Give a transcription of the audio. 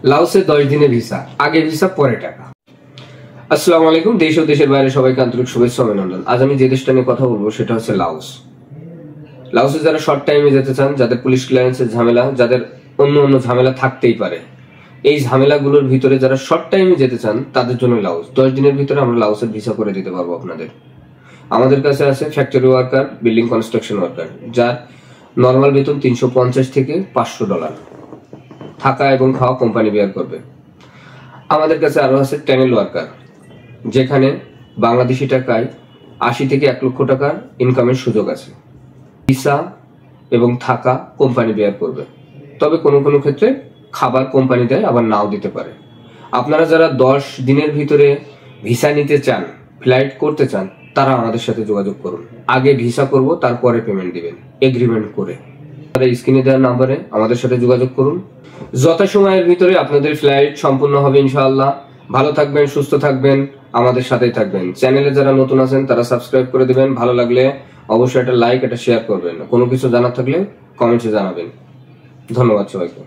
লাওসে 10 দিনের ভিসা, আগে ভিসা পরে টাকা। আসসালামু আলাইকুম, দেশ ও দেশের বাইরে সবাইকে আন্তরিক শুভেচ্ছা অভিনন্দন। আজ আমি যে দেশটা নিয়ে কথা বলবো সেটা হচ্ছে লাওস। লাওসে যারা শর্ট টাইমে যেতে চান, যাদের পুলিশ ক্লিয়ারেন্সের ঝামেলা, যাদের অন্য ঝামেলা থাকতেই পারে, এই ঝামেলাগুলোর ভিতরে যারা শর্ট টাইমে যেতে চান তাদের জন্য লাওস। 10 দিনের ভিতরে আমরা লাওসের ভিসা করে দিতে পারবো আপনাদের। আমাদের কাছে আছে factory worker, building construction worker, যার নর্মাল বেতন $350 থেকে $500। থাকা এবং খাওয়া কোম্পানি বেয়ার করবে। আমাদের কাছে আরো আছে ট্যানেল ওয়ার্কার, যেখানে বাংলাদেশি টাকায় 80 থেকে 1 লক্ষ টাকার ইনকামের সুযোগ আছে। ভিসা এবং থাকা কোম্পানি বেয়ার করবে, তবে কোনো কোনো ক্ষেত্রে খাবার কোম্পানি দেয়, আবার নাও দিতে পারে। আপনারা যারা 10 দিনের ভিতরে ভিসা নিতে চান, ফ্লাইট করতে চান, তারা আমাদের সাথে যোগাযোগ করুন। আগে ভিসা করব, তারপরে পেমেন্ট দিবেন এগ্রিমেন্ট করে। স্ক্রিনে দেওয়ার নাম্বারে আমাদের সাথে যোগাযোগ করুন। যথাসময়ের ভিতরে আপনাদের ফ্লাইট সম্পূর্ণ হবে ইনশাআল্লাহ। ভালো থাকবেন, সুস্থ থাকবেন, আমাদের সাথেই থাকবেন। চ্যানেলে যারা নতুন আছেন তারা সাবস্ক্রাইব করে দিবেন। ভালো লাগলে অবশ্যই একটা লাইক, একটা শেয়ার করবেন। কোনো কিছু জানার থাকলে কমেন্টে জানাবেন। ধন্যবাদ সবাইকে।